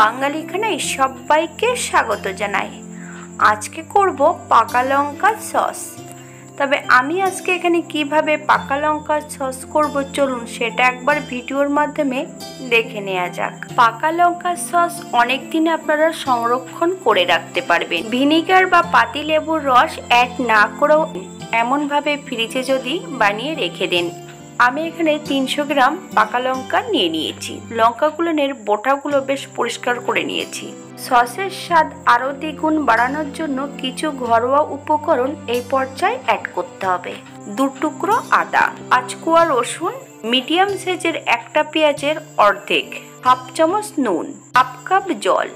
বাঙালি খানায় সবাইকে স্বাগত জানাই। আজকে করব পাকা লঙ্কার সস। তবে আমি আজকে এখানে কিভাবে পাকা লঙ্কার সস করব চলুন সেটা একবার ভিডিওর মাধ্যমে দেখে নেওয়া যাক। পাকা লঙ্কার সস অনেক দিন আপনারা সংরক্ষণ করে রাখতে পারবেন। ভিনেগার বা পাতিলেবুর রস অ্যাড না করেও এমনভাবে ফ্রিজে যদি বানিয়ে রেখে দেন। আমি এখানে 300 গ্রাম পাকা লঙ্কা নিয়ে নিয়েছি। লঙ্কাগুলোর বোটাগুলো বেশ পরিষ্কার করে নিয়েছি। সসের স্বাদ আরও দ্বিগুণ বাড়ানোর জন্য কিছু ঘরোয়া উপকরণ এই পর্যায়ে অ্যাড করতে হবে। 2 টুকরো আদা, 5 কোয়া রসুন, মিডিয়াম সাইজের একটা পেঁয়াজের অর্ধেক, হাফ চামচ নুন, হাফ কাপ জল।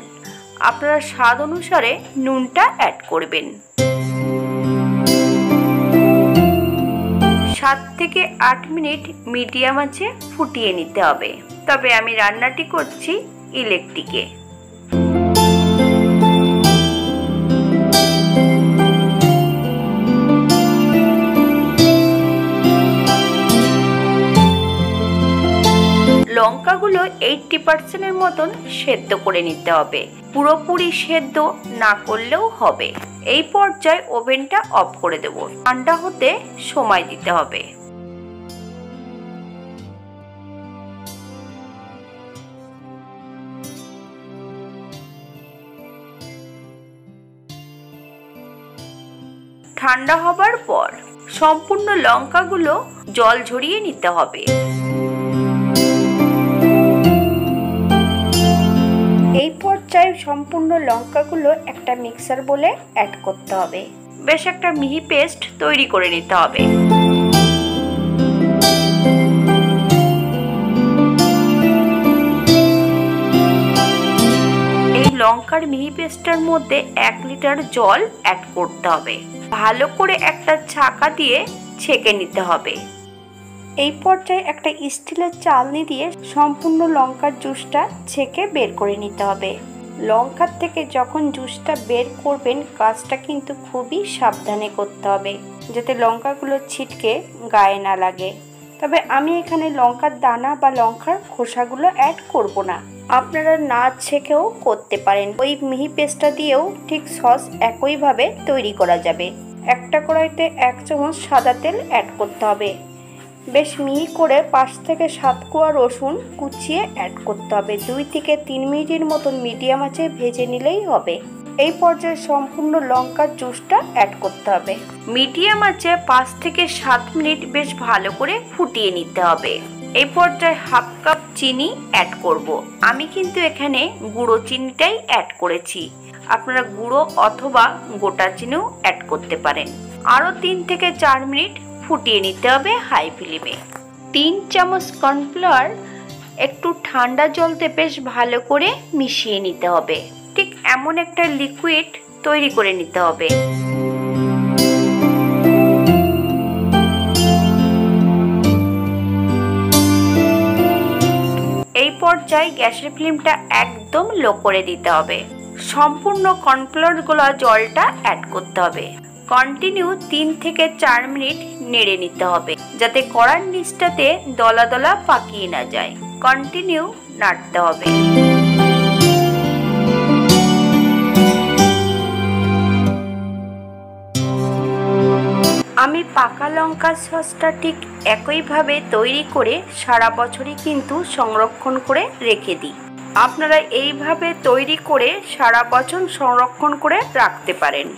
আপনারা স্বাদ অনুসারে নুনটা অ্যাড করবেন। 7 থেকে 8 মিনিট মিডিয়াম আঁচে ফুটিয়ে নিতে হবে। তবে আমি রান্নাটি করছি ইলেকট্রিকে। লঙ্কাগুলো 80% মতন সেদ্ধ করে নিতে হবে। পুরোপুরি সেদ্ধ না করলেও হবে। এই পর্যায়ে ওভেনটা অফ করে দেব। ঠান্ডা হতে সময় দিতে হবে। ঠান্ডা হবার পর সম্পূর্ণ লঙ্কাগুলো জল ঝরিয়ে নিতে হবে। এই পর্যায়ে সম্পূর্ণ লঙ্কাগুলো একটা মিক্সার বোলে অ্যাড করতে হবে। বেশ একটা মিহি পেস্ট তৈরি করে নিতে হবে। এই লঙ্কার মিহি পেস্টের মধ্যে 1 লিটার জল অ্যাড করতে হবে। ভালো করে একটা ছাঁকা দিয়ে ছেঁকে নিতে হবে। এই পর্যায়ে একটা স্টিলের চালনি দিয়ে সম্পূর্ণ লঙ্কার জুসটা ছেঁকে বের করে নিতে হবে। লঙ্কার থেকে যখন জুসটা বের করবেন কাজটা কিন্তু খুবই সাবধানে করতে হবে যাতে লঙ্কাগুলো ছিটকে গায়ে না লাগে। তবে আমি এখানে লঙ্কার দানা বা লঙ্কার খোসাগুলো অ্যাড করব না। আপনারা না ছেঁকেও করতে পারেন। ওই মিহি পেস্টটা দিয়েও ঠিক সস একইভাবে তৈরি করা যাবে। একটা কড়াইতে 1 চামচ সাদা তেল অ্যাড করতে হবে। বেশ মিহি করে 5 থেকে 7 কোয়া রসুন কুচিয়ে অ্যাড করতে হবে। 2 থেকে 3 মিনিটের মতন মিডিয়াম আঁচে ভেজে নিলেই হবে। এই পর্যায়ে সম্পূর্ণ লঙ্কার জুসটা অ্যাড করতে হবে। মিডিয়াম আঁচে 5 থেকে 7 মিনিট বেশ ভালো করে ফুটিয়ে নিতে হবে। এই পর্যায়ে হাফ কাপ চিনি অ্যাড করব। আমি কিন্তু এখানে গুঁড়ো চিনিটাই অ্যাড করেছি। আপনারা গুঁড়ো অথবা গোটা চিনিও অ্যাড করতে পারেন। আরও 3 থেকে 4 মিনিট ফুটিয়ে নিতে হবে হাই ফ্লেমে। 3 চামচ কর্নফ্লাওয়ার একটু ঠান্ডা জলতে বেশ ভালো করে মিশিয়ে নিতে হবে। ঠিক এমন একটা লিকুইড তৈরি করে নিতে হবে। এই পর্যায়ে গ্যাসের ফ্লেমটা একদম লো করে দিতে হবে। সম্পূর্ণ কর্নফ্লাওয়ার গোলা জলটা অ্যাড করতে হবে। কন্টিনিউ 3 থেকে 4 মিনিট নেড়ে নিতে হবে যাতে কড়ার নিচটাতে দলা দলা পাকিয়ে না যায়। কন্টিনিউ নাড়তে হবে। আমি পাকা লঙ্কার সসটা ঠিক একইভাবে তৈরি করে সারা বছরই কিন্তু সংরক্ষণ করে রেখে দিই। আপনারা এইভাবে তৈরি করে সারা বছর সংরক্ষণ করে রাখতে পারেন।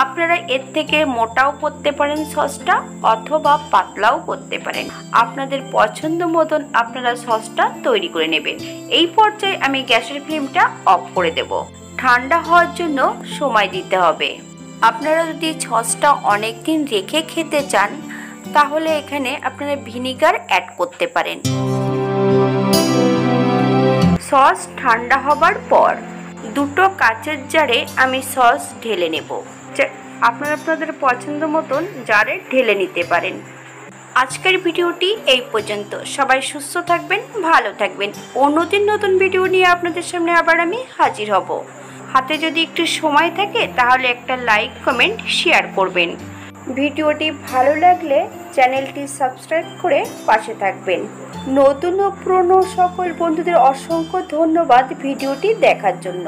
আপনারা এর থেকে মোটাও করতে পারেন সসটা অথবা পাতলাও করতে পারেন। আপনাদের পছন্দ মতন আপনারা সসটা তৈরি করে নেবেন। এই পর্যায়ে আমি গ্যাসের ফ্লেমটা অফ করে দেব। ঠান্ডা হওয়ার জন্য সময় দিতে হবে। আপনারা যদি সসটা অনেক দিন রেখে খেতে চান তাহলে এখানে আপনারা ভিনেগার অ্যাড করতে পারেন। সস ঠান্ডা হবার পর 2 কাচের জারে আমি সস ঢেলে নেব। আপনারা আপনাদের পছন্দ মতন জারে ঢেলে নিতে পারেন। আজকের ভিডিওটি এই পর্যন্ত। সবাই সুস্থ থাকবেন, ভালো থাকবেন। অন্যদিন নতুন ভিডিও নিয়ে আপনাদের সামনে আবার আমি হাজির হব। হাতে যদি একটু সময় থাকে তাহলে একটা লাইক, কমেন্ট, শেয়ার করবেন। ভিডিওটি ভালো লাগলে চ্যানেলটি সাবস্ক্রাইব করে পাশে থাকবেন। নতুন ও পুরনো সকল বন্ধুদের অসংখ্য ধন্যবাদ ভিডিওটি দেখার জন্য।